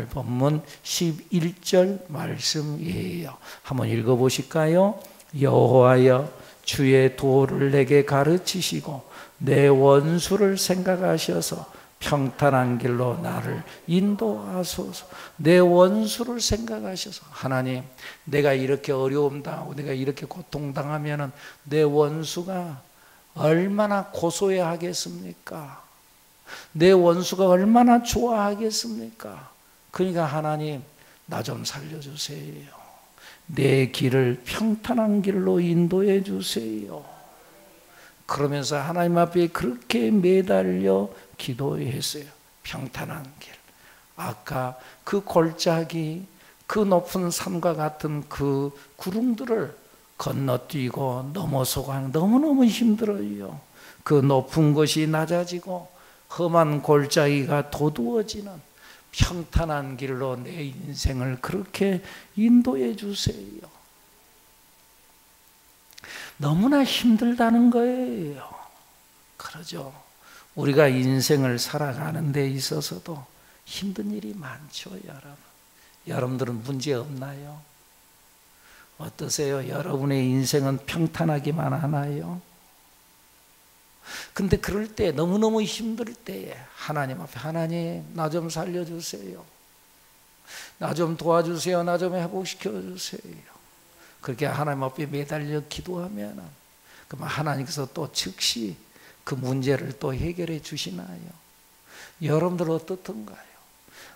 본문 11절 말씀이에요. 한번 읽어보실까요? 여호와여 주의 도를 내게 가르치시고 내 원수를 생각하셔서 평탄한 길로 나를 인도하소서. 내 원수를 생각하셔서, 하나님, 내가 이렇게 어려움 당하고 내가 이렇게 고통당하면 내 원수가 얼마나 고소해 하겠습니까? 내 원수가 얼마나 좋아하겠습니까? 그러니까 하나님, 나 좀 살려주세요. 내 길을 평탄한 길로 인도해 주세요. 그러면서 하나님 앞에 그렇게 매달려 기도했어요. 평탄한 길. 아까 그 골짜기, 그 높은 산과 같은 그 구름들을 건너뛰고 넘어서고 너무너무 힘들어요. 그 높은 곳이 낮아지고 험한 골짜기가 도두어지는 평탄한 길로 내 인생을 그렇게 인도해 주세요. 너무나 힘들다는 거예요. 그러죠. 우리가 인생을 살아가는 데 있어서도 힘든 일이 많죠, 여러분. 여러분들은 문제 없나요? 어떠세요? 여러분의 인생은 평탄하기만 하나요? 근데 그럴 때, 너무너무 힘들 때에 하나님 앞에, 하나님, 나 좀 살려주세요. 나 좀 도와주세요. 나 좀 회복시켜 주세요. 그렇게 하나님 앞에 매달려 기도하면, 그럼 하나님께서 또 즉시 그 문제를 또 해결해 주시나요? 여러분들 어떻던가요?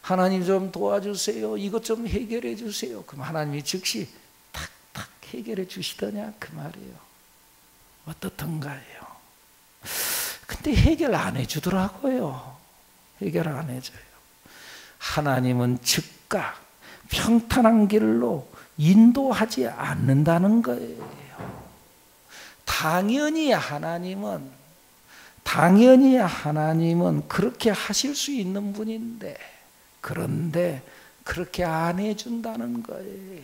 하나님 좀 도와주세요. 이것 좀 해결해 주세요. 그럼 하나님이 즉시 탁탁 해결해 주시더냐 그 말이에요. 어떻던가요? 근데 해결 안 해주더라고요. 해결 안 해줘요. 하나님은 즉각 평탄한 길로 인도하지 않는다는 거예요. 당연히 하나님은 그렇게 하실 수 있는 분인데, 그런데 그렇게 안 해준다는 거예요.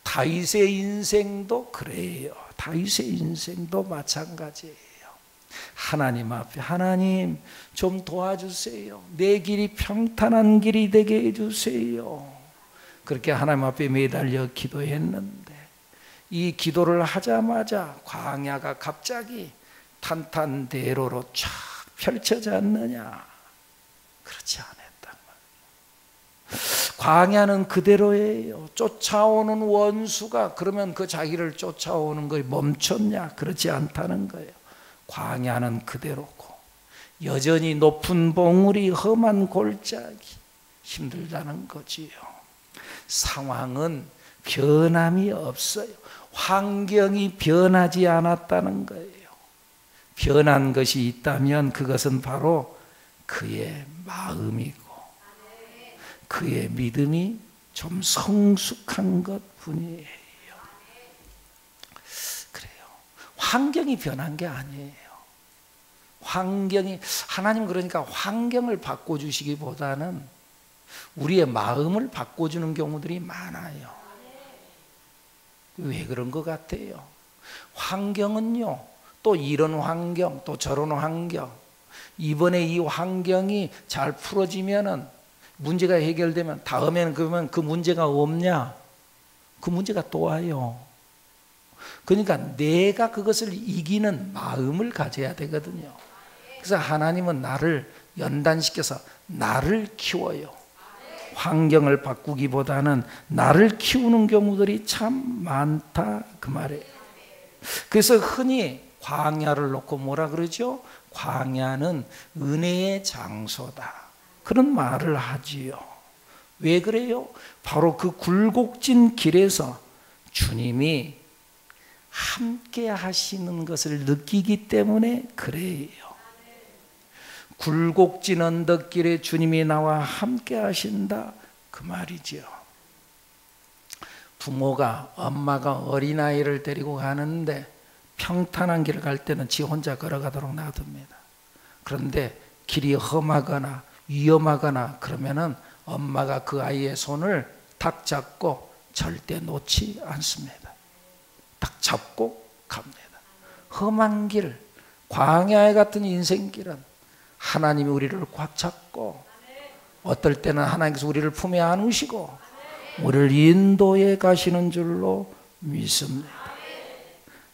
다윗의 인생도 그래요. 다윗의 인생도 마찬가지예요. 하나님 앞에, 하나님 좀 도와주세요. 내 길이 평탄한 길이 되게 해주세요. 그렇게 하나님 앞에 매달려 기도했는데, 이 기도를 하자마자 광야가 갑자기 탄탄대로로 쫙 펼쳐져 않느냐? 그렇지 않았단 말이에요. 광야는 그대로예요. 쫓아오는 원수가 그러면 그 자기를 쫓아오는 것이 멈췄냐? 그렇지 않다는 거예요. 광야는 그대로고 여전히 높은 봉우리, 험한 골짜기, 힘들다는 거지요. 상황은 변함이 없어요. 환경이 변하지 않았다는 거예요. 변한 것이 있다면 그것은 바로 그의 마음이고 그의 믿음이 좀 성숙한 것뿐이에요. 그래요. 환경이 변한 게 아니에요. 하나님 그러니까 환경을 바꿔주시기보다는 우리의 마음을 바꿔주는 경우들이 많아요. 왜 그런 것 같아요? 환경은요, 또 이런 환경, 또 저런 환경, 이번에 이 환경이 잘 풀어지면은, 문제가 해결되면 다음에는 그러면 그 문제가 없냐? 그 문제가 또 와요. 그러니까 내가 그것을 이기는 마음을 가져야 되거든요. 그래서 하나님은 나를 연단시켜서 나를 키워요. 환경을 바꾸기보다는 나를 키우는 경우들이 참 많다 그 말이에요. 그래서 흔히 광야를 놓고 뭐라 그러죠? 광야는 은혜의 장소다, 그런 말을 하지요. 왜 그래요? 바로 그 굴곡진 길에서 주님이 함께 하시는 것을 느끼기 때문에 그래요. 굴곡진 언덕길에 주님이 나와 함께 하신다 그 말이죠. 부모가, 엄마가 어린아이를 데리고 가는데 평탄한 길을 갈 때는 지 혼자 걸어가도록 놔둡니다. 그런데 길이 험하거나 위험하거나 그러면은 엄마가 그 아이의 손을 딱 잡고 절대 놓지 않습니다. 딱 잡고 갑니다. 험한 길, 광야 같은 인생길은 하나님이 우리를 꽉 잡고 어떨 때는 하나님께서 우리를 품에 안으시고 우리를 인도해 가시는 줄로 믿습니다.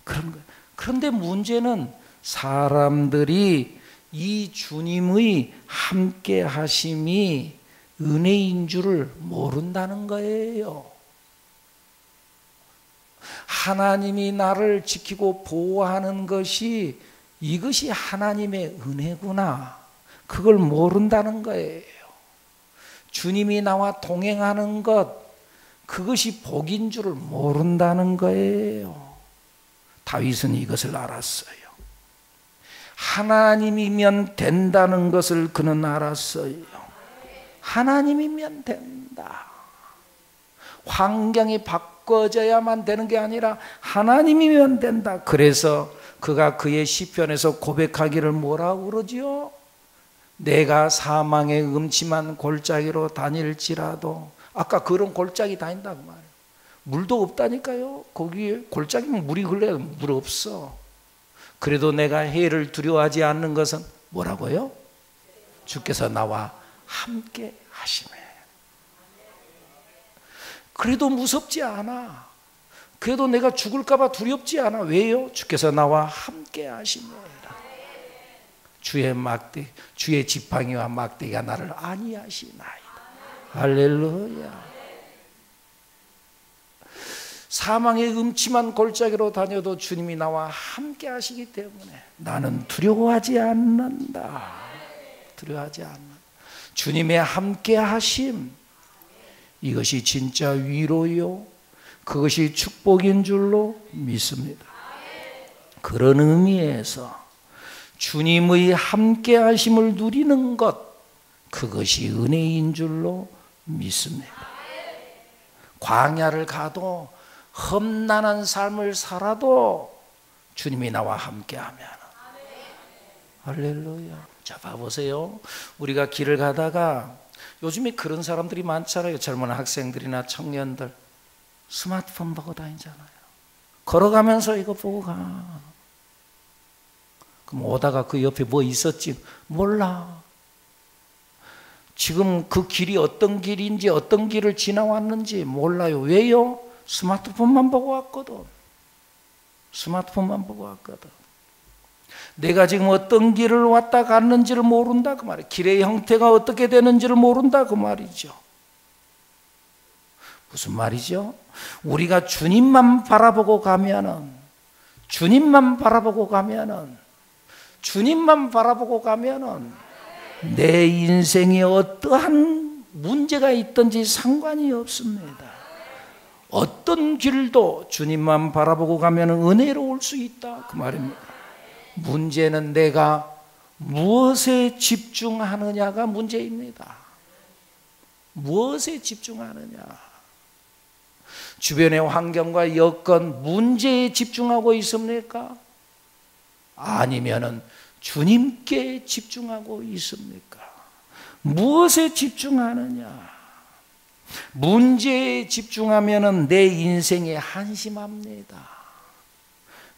그런 거예요. 그런데 문제는 사람들이 이 주님의 함께 하심이 은혜인 줄을 모른다는 거예요. 하나님이 나를 지키고 보호하는 것이 이것이 하나님의 은혜구나. 그걸 모른다는 거예요. 주님이 나와 동행하는 것, 그것이 복인 줄을 모른다는 거예요. 다윗은 이것을 알았어요. 하나님이면 된다는 것을 그는 알았어요. 하나님이면 된다. 환경이 바꿔져야만 되는 게 아니라 하나님이면 된다. 그래서 그가 그의 시편에서 고백하기를 뭐라고 그러지요? 내가 사망의 음침한 골짜기로 다닐지라도, 아까 그런 골짜기 다닌다고 말이에요. 물도 없다니까요. 거기에 골짜기면 물이 흘러요. 물 없어. 그래도 내가 해를 두려워하지 않는 것은 뭐라고요? 주께서 나와 함께 하시네. 그래도 무섭지 않아. 그래도 내가 죽을까 봐 두렵지 않아. 왜요? 주께서 나와 함께 하시네. 주의 막대, 주의 지팡이와 막대기가 나를 안위하시나이다. 할렐루야. 사망의 음침한 골짜기로 다녀도 주님이 나와 함께 하시기 때문에 나는 두려워하지 않는다. 두려워하지 않는다. 주님의 함께 하심, 이것이 진짜 위로요, 그것이 축복인 줄로 믿습니다. 그런 의미에서 주님의 함께 하심을 누리는 것, 그것이 은혜인 줄로 믿습니다. 광야를 가도 험난한 삶을 살아도 주님이 나와 함께하면, 할렐루야. 자, 봐보세요. 우리가 길을 가다가 요즘에 그런 사람들이 많잖아요. 젊은 학생들이나 청년들 스마트폰 보고 다니잖아요. 걸어가면서 이거 보고 가. 그럼 오다가 그 옆에 뭐 있었지? 몰라. 지금 그 길이 어떤 길인지 어떤 길을 지나왔는지 몰라요. 왜요? 스마트폰만 보고 왔거든. 스마트폰만 보고 왔거든. 내가 지금 어떤 길을 왔다 갔는지를 모른다 그 말이에요. 길의 형태가 어떻게 되는지를 모른다 그 말이죠. 무슨 말이죠? 우리가 주님만 바라보고 가면은, 주님만 바라보고 가면은, 주님만 바라보고 가면은 내 인생에 어떠한 문제가 있든지 상관이 없습니다. 어떤 길도 주님만 바라보고 가면 은혜로울 수 있다 그 말입니다. 문제는 내가 무엇에 집중하느냐가 문제입니다. 무엇에 집중하느냐. 주변의 환경과 여건, 문제에 집중하고 있습니까? 아니면은 주님께 집중하고 있습니까? 무엇에 집중하느냐? 문제에 집중하면은 내 인생이 한심합니다.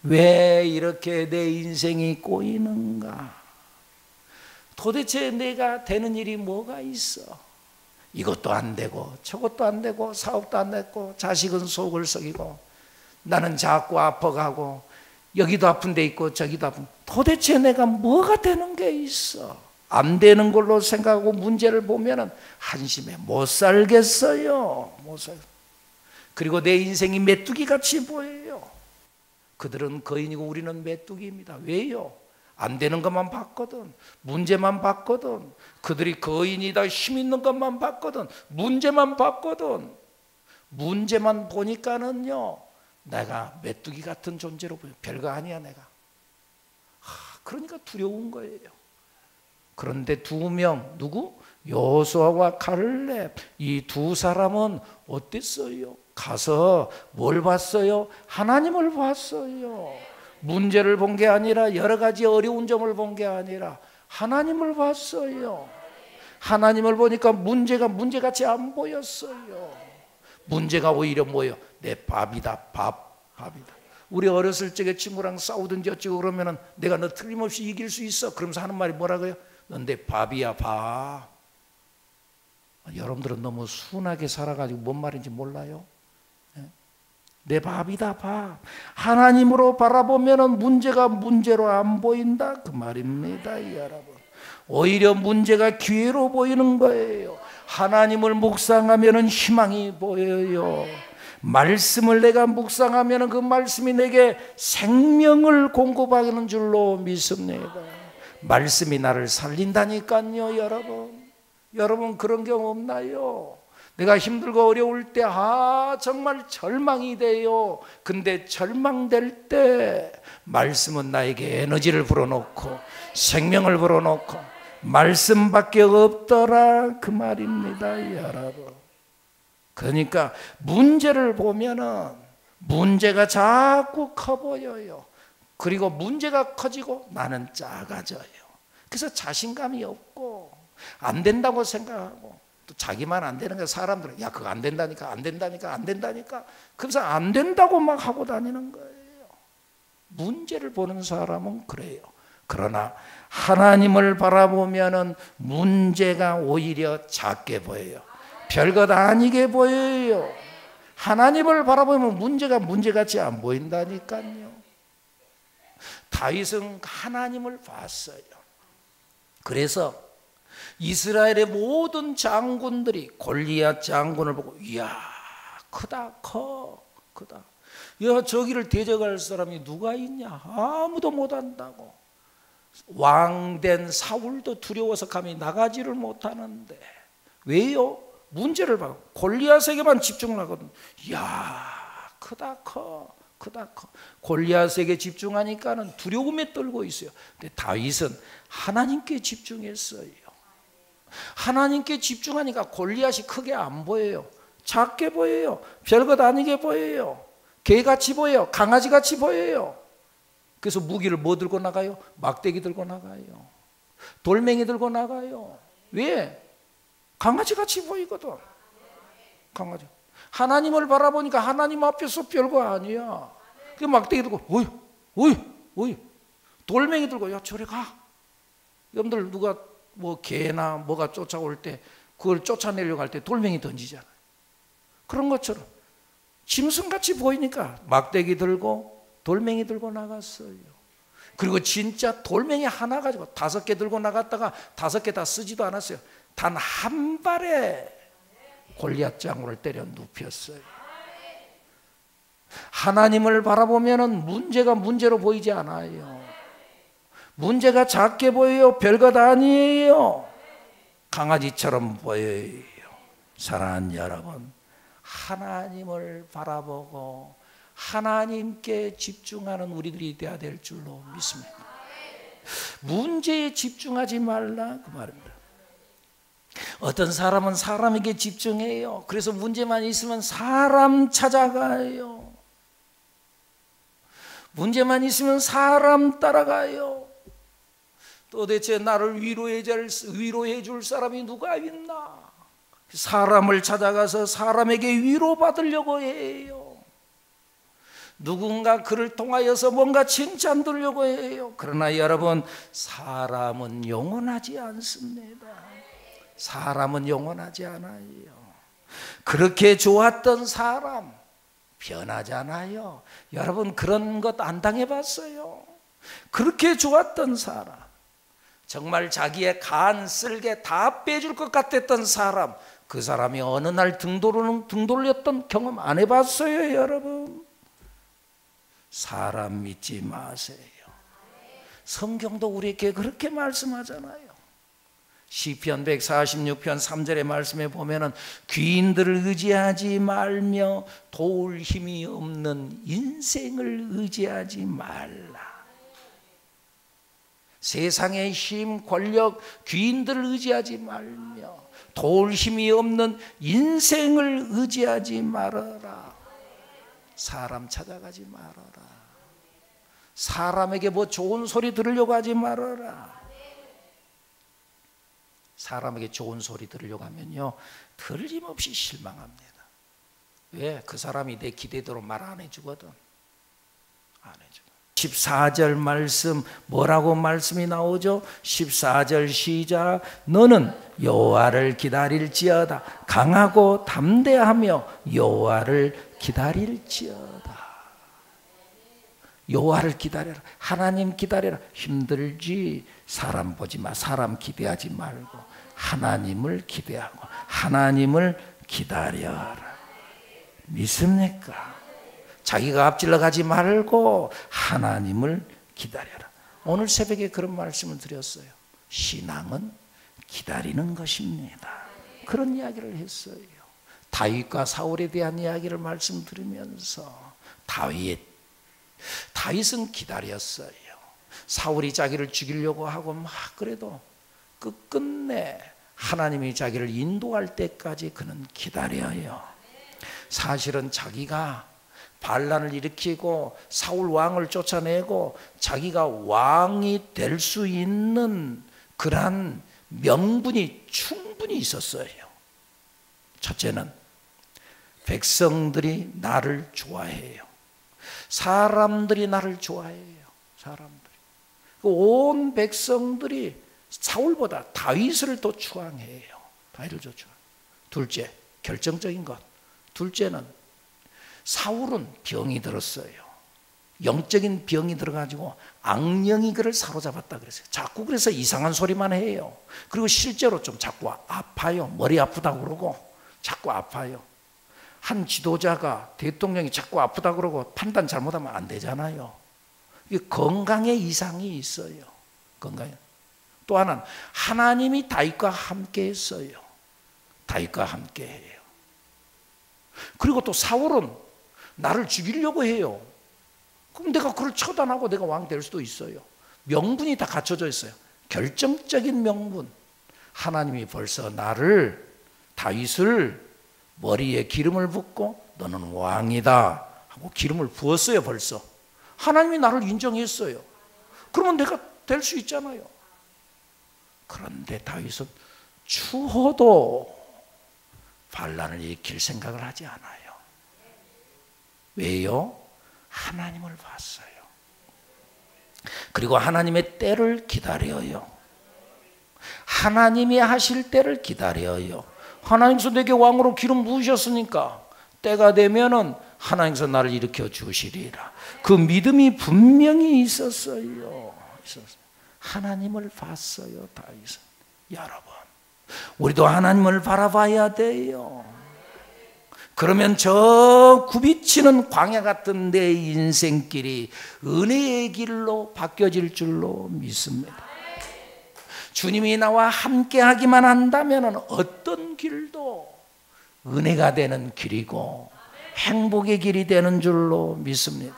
왜 이렇게 내 인생이 꼬이는가? 도대체 내가 되는 일이 뭐가 있어? 이것도 안 되고 저것도 안 되고 사업도 안 됐고 자식은 속을 썩이고 나는 자꾸 아파가고 여기도 아픈 데 있고 저기도 아픈. 도대체 내가 뭐가 되는 게 있어? 안 되는 걸로 생각하고 문제를 보면은 한심해. 못 살겠어요. 못 살. 그리고 내 인생이 메뚜기 같이 보여요. 그들은 거인이고 우리는 메뚜기입니다. 왜요? 안 되는 것만 봤거든. 문제만 봤거든. 그들이 거인이다 힘 있는 것만 봤거든. 문제만 봤거든. 문제만 보니까는요, 내가 메뚜기 같은 존재로 보여. 별거 아니야 내가. 그러니까 두려운 거예요. 그런데 두 명, 누구? 여호수아와 갈렙, 이 두 사람은 어땠어요? 가서 뭘 봤어요? 하나님을 봤어요. 문제를 본 게 아니라, 여러 가지 어려운 점을 본 게 아니라 하나님을 봤어요. 하나님을 보니까 문제가 문제같이 안 보였어요. 문제가 오히려 뭐예요? 내 밥이다. 밥이다. 우리 어렸을 적에 친구랑 싸우든지 어쩌고 그러면은 내가 너 틀림없이 이길 수 있어. 그러면서 하는 말이 뭐라고요? 넌 내 밥이야, 밥. 여러분들은 너무 순하게 살아가지고 뭔 말인지 몰라요. 내 밥이다 밥. 하나님으로 바라보면 문제가 문제로 안 보인다 그 말입니다, 여러분. 오히려 문제가 기회로 보이는 거예요. 하나님을 묵상하면 희망이 보여요. 말씀을 내가 묵상하면 그 말씀이 내게 생명을 공급하는 줄로 믿습니다. 말씀이 나를 살린다니까요, 여러분. 여러분 그런 경우 없나요? 내가 힘들고 어려울 때 정말 절망이 돼요. 근데 절망될 때 말씀은 나에게 에너지를 불어넣고 생명을 불어넣고 말씀밖에 없더라 그 말입니다, 여러분. 그러니까 문제를 보면은 문제가 자꾸 커 보여요. 그리고 문제가 커지고 나는 작아져요. 그래서 자신감이 없고 안 된다고 생각하고 또 자기만 안 되는 거 사람들은 야 그거 안 된다니까 안 된다니까 안 된다니까 그래서 안 된다고 막 하고 다니는 거예요. 문제를 보는 사람은 그래요. 그러나 하나님을 바라보면은 문제가 오히려 작게 보여요. 별것 아니게 보여요. 하나님을 바라보면 문제가 문제같이 안 보인다니까요. 다윗은 하나님을 봤어요. 그래서 이스라엘의 모든 장군들이 골리앗 장군을 보고 이야 크다 크다. 야 저기를 대적할 사람이 누가 있냐 아무도 못한다고. 왕된 사울도 두려워서 감히 나가지를 못하는데 왜요? 문제를 봐. 골리앗에게만 집중을 하거든. 이야 크다 커. 골리앗에게 집중하니까는 두려움에 떨고 있어요. 근데 다윗은 하나님께 집중했어요. 하나님께 집중하니까 골리앗이 크게 안 보여요. 작게 보여요. 별것 아니게 보여요. 개같이 보여요. 강아지같이 보여요. 그래서 무기를 뭐 들고 나가요? 막대기 들고 나가요. 돌멩이 들고 나가요. 왜? 강아지같이 보이거든. 강아지. 하나님을 바라보니까 하나님 앞에서 별거 아니야. 그 막대기 들고 어이 돌멩이 들고 야 저리 가. 여러분들 누가 뭐 개나 뭐가 쫓아올 때 그걸 쫓아내려고 할 때 돌멩이 던지잖아요. 그런 것처럼 짐승같이 보이니까 막대기 들고 돌멩이 들고 나갔어요. 그리고 진짜 돌멩이 하나 가지고 5개 들고 나갔다가 5개 다 쓰지도 않았어요. 단 한 발에 골리앗 장군을 때려 눕혔어요. 하나님을 바라보면 문제가 문제로 보이지 않아요. 문제가 작게 보여요. 별것 아니에요. 강아지처럼 보여요. 사랑하는 여러분, 하나님을 바라보고 하나님께 집중하는 우리들이 되어야 될 줄로 믿습니다. 문제에 집중하지 말라 그 말입니다. 어떤 사람은 사람에게 집중해요. 그래서 문제만 있으면 사람 찾아가요. 문제만 있으면 사람 따라가요. 도대체 나를 위로해 줄 사람이 누가 있나? 사람을 찾아가서 사람에게 위로받으려고 해요. 누군가 그를 통하여서 뭔가 칭찬 들으려고 해요. 그러나 여러분, 사람은 영원하지 않습니다. 사람은 영원하지 않아요. 그렇게 좋았던 사람 변하잖아요. 여러분 그런 것 안 당해봤어요? 그렇게 좋았던 사람, 정말 자기의 간 쓸개 다 빼줄 것 같았던 사람, 그 사람이 어느 날 등 돌렸던 경험 안 해봤어요, 여러분? 사람 믿지 마세요. 성경도 우리에게 그렇게 말씀하잖아요. 시편 146편 3절의 말씀에 보면은 귀인들을 의지하지 말며 도울 힘이 없는 인생을 의지하지 말라. 세상의 힘, 권력, 귀인들을 의지하지 말며 도울 힘이 없는 인생을 의지하지 말아라. 사람 찾아가지 말아라. 사람에게 뭐 좋은 소리 들으려고 하지 말아라. 사람에게 좋은 소리 들으려고 하면요, 틀림없이 실망합니다. 왜? 그 사람이 내 기대대로 말 안 해주거든. 안 해줘. 14절 말씀 뭐라고 말씀이 나오죠? 14절 시작. 너는 여호와를 기다릴지어다. 강하고 담대하며 여호와를 기다릴지어다. 여호와를 기다려라. 하나님 기다려라. 힘들지? 사람 보지 마. 사람 기대하지 말고 하나님을 기대하고 하나님을 기다려라. 믿습니까? 자기가 앞질러 가지 말고 하나님을 기다려라. 오늘 새벽에 그런 말씀을 드렸어요. 신앙은 기다리는 것입니다. 그런 이야기를 했어요. 다윗과 사울에 대한 이야기를 말씀드리면서 다윗은 기다렸어요. 사울이 자기를 죽이려고 하고 막 그래도 끝끝내 하나님이 자기를 인도할 때까지 그는 기다려요. 사실은 자기가 반란을 일으키고 사울 왕을 쫓아내고 자기가 왕이 될 수 있는 그러한 명분이 충분히 있었어요. 첫째는 백성들이 나를 좋아해요. 사람들이 나를 좋아해요. 사람들이. 온 백성들이 사울보다 다윗을 더 추앙해요. 다윗을 더 추앙. 둘째, 결정적인 것. 둘째는 사울은 병이 들었어요. 영적인 병이 들어가지고 악령이 그를 사로잡았다 그랬어요. 자꾸 그래서 이상한 소리만 해요. 그리고 실제로 좀 자꾸 아파요. 머리 아프다고 그러고 자꾸 아파요. 한 지도자가 대통령이 자꾸 아프다 그러고 판단 잘못하면 안 되잖아요. 이게 건강에 이상이 있어요. 건강에. 또 하나는 하나님이 다윗과 함께 했어요. 다윗과 함께 해요. 그리고 또 사울은 나를 죽이려고 해요. 그럼 내가 그걸 처단하고 내가 왕 될 수도 있어요. 명분이 다 갖춰져 있어요. 결정적인 명분. 하나님이 벌써 다윗을 머리에 기름을 붓고 너는 왕이다 하고 기름을 부었어요. 벌써 하나님이 나를 인정했어요. 그러면 내가 될 수 있잖아요. 그런데 다윗은 추호도 반란을 일으킬 생각을 하지 않아요. 왜요? 하나님을 봤어요. 그리고 하나님의 때를 기다려요. 하나님이 하실 때를 기다려요. 하나님께서 내게 왕으로 기름 부으셨으니까 때가 되면은 하나님께서 나를 일으켜 주시리라. 그 믿음이 분명히 있었어요. 하나님을 봤어요. 다윗은. 여러분, 우리도 하나님을 바라봐야 돼요. 그러면 저 굽이치는 광야 같은 내 인생길이 은혜의 길로 바뀌어질 줄로 믿습니다. 주님이 나와 함께 하기만 한다면 어떤 길도 은혜가 되는 길이고 행복의 길이 되는 줄로 믿습니다.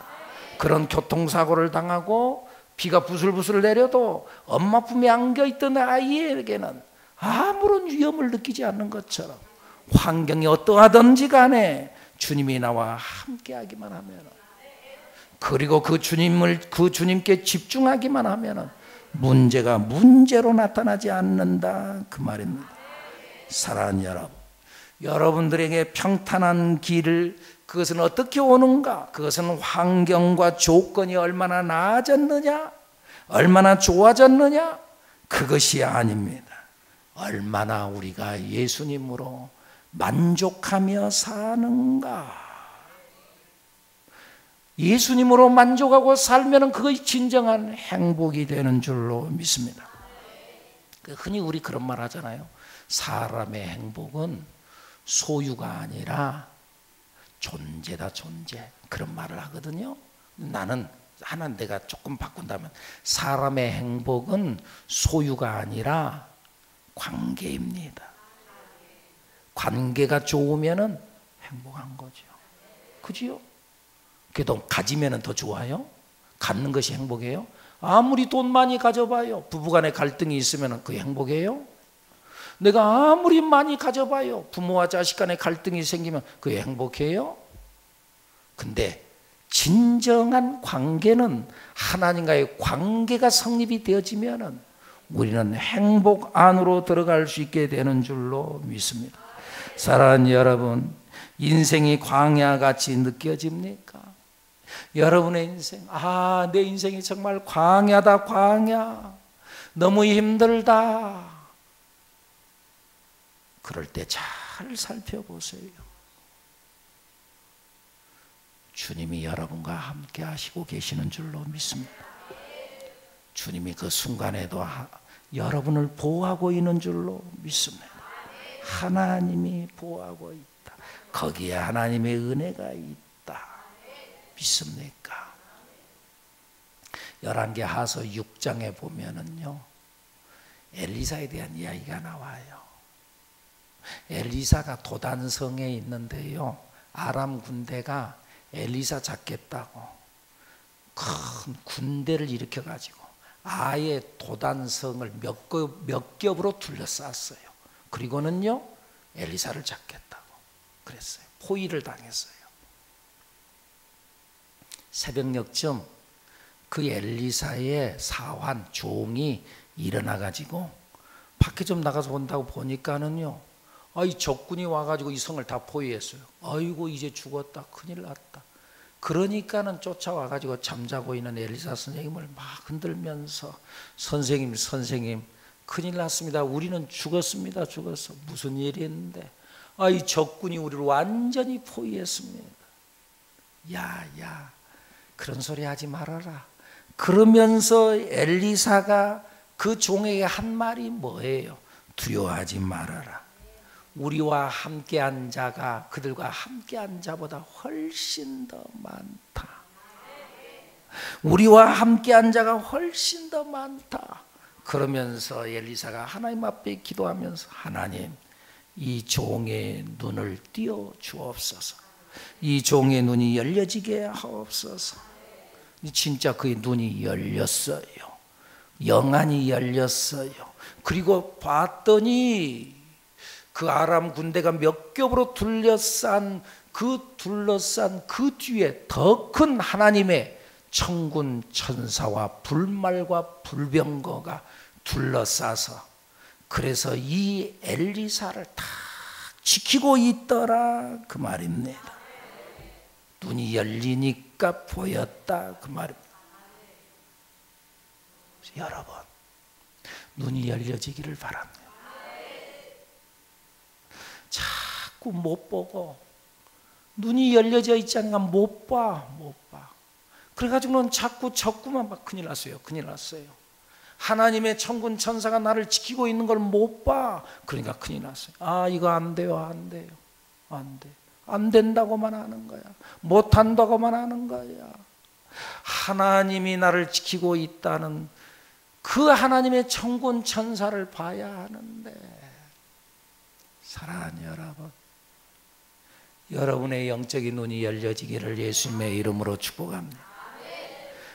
그런 교통사고를 당하고 비가 부슬부슬 내려도 엄마 품에 안겨있던 아이에게는 아무런 위험을 느끼지 않는 것처럼 환경이 어떠하든지 간에 주님이 나와 함께 하기만 하면, 그리고 그 주님께 집중하기만 하면 문제가 문제로 나타나지 않는다 그 말입니다. 사랑하는 여러분, 여러분들에게 평탄한 길을, 그것은 어떻게 오는가? 그것은 환경과 조건이 얼마나 나아졌느냐, 얼마나 좋아졌느냐, 그것이 아닙니다. 얼마나 우리가 예수님으로 만족하며 사는가. 예수님으로 만족하고 살면 그것이 진정한 행복이 되는 줄로 믿습니다. 흔히 우리 그런 말 하잖아요. 사람의 행복은 소유가 아니라 존재다, 존재. 그런 말을 하거든요. 나는 내가 조금 바꾼다면 사람의 행복은 소유가 아니라 관계입니다. 관계가 좋으면 행복한 거죠. 그지요? 그래도 가지면 더 좋아요? 갖는 것이 행복해요? 아무리 돈 많이 가져봐요. 부부간에 갈등이 있으면 그게 행복해요? 내가 아무리 많이 가져봐요. 부모와 자식 간에 갈등이 생기면 그게 행복해요? 근데 진정한 관계는, 하나님과의 관계가 성립이 되어지면 우리는 행복 안으로 들어갈 수 있게 되는 줄로 믿습니다. 사랑하는 여러분, 인생이 광야같이 느껴집니까? 여러분의 인생, 내 인생이 정말 광야다, 광야. 너무 힘들다. 그럴 때 잘 살펴보세요. 주님이 여러분과 함께 하시고 계시는 줄로 믿습니다. 주님이 그 순간에도 여러분을 보호하고 있는 줄로 믿습니다. 하나님이 보호하고 있다. 거기에 하나님의 은혜가 있다. 믿습니까? 열왕기하서 6장에 보면은요, 엘리사에 대한 이야기가 나와요. 엘리사가 도단성에 있는데요, 아람 군대가 엘리사 잡겠다고 큰 군대를 일으켜가지고 아예 도단성을 몇 겹으로 둘러쌌어요. 그리고는요, 엘리사를 잡겠다고 그랬어요. 포위를 당했어요. 새벽녘쯤 그 엘리사의 사환 종이 일어나가지고 밖에 좀 나가서 본다고 보니까는요, 이 적군이 와가지고 이 성을 다 포위했어요. 아이고, 이제 죽었다, 큰일 났다. 그러니까는 쫓아와가지고 잠자고 있는 엘리사 선생님을 막 흔들면서, 선생님 큰일 났습니다. 우리는 죽었습니다. 죽었어. 무슨 일이 있는데? 이 적군이 우리를 완전히 포위했습니다. 야, 그런 소리 하지 말아라. 그러면서 엘리사가 그 종에게 한 말이 뭐예요? 두려워하지 말아라. 우리와 함께한 자가 그들과 함께한 자보다 훨씬 더 많다. 우리와 함께한 자가 훨씬 더 많다. 그러면서 엘리사가 하나님 앞에 기도하면서, 하나님, 이 종의 눈을 띄워 주옵소서. 이 종의 눈이 열려지게 하옵소서. 진짜 그의 눈이 열렸어요. 영안이 열렸어요. 그리고 봤더니 그 아람 군대가 몇 겹으로 둘러싼 그 뒤에 더 큰 하나님의 천군 천사와 불말과 불병거가 둘러싸서, 그래서 이 엘리사를 다 지키고 있더라, 그 말입니다. 눈이 열리니까 보였다, 그 말입니다. 여러분, 눈이 열려지기를 바랍니다. 자꾸 못 보고, 눈이 열려져 있지 않으니까 못 봐. 그래가지고는 자꾸 적구만 막 큰일 났어요. 하나님의 천군 천사가 나를 지키고 있는 걸 못 봐. 그러니까 큰일 났어요. 이거 안 돼요. 안 된다고만 하는 거야. 못 한다고만 하는 거야. 하나님이 나를 지키고 있다는 그 하나님의 천군 천사를 봐야 하는데, 사랑하는 여러분, 여러분의 영적인 눈이 열려지기를 예수님의 이름으로 축복합니다.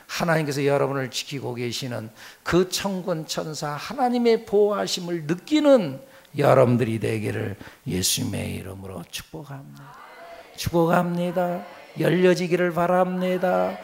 하나님께서 여러분을 지키고 계시는 그 천군 천사 하나님의 보호하심을 느끼는 여러분들이 되기를 예수님의 이름으로 축복합니다. 열려지기를 바랍니다.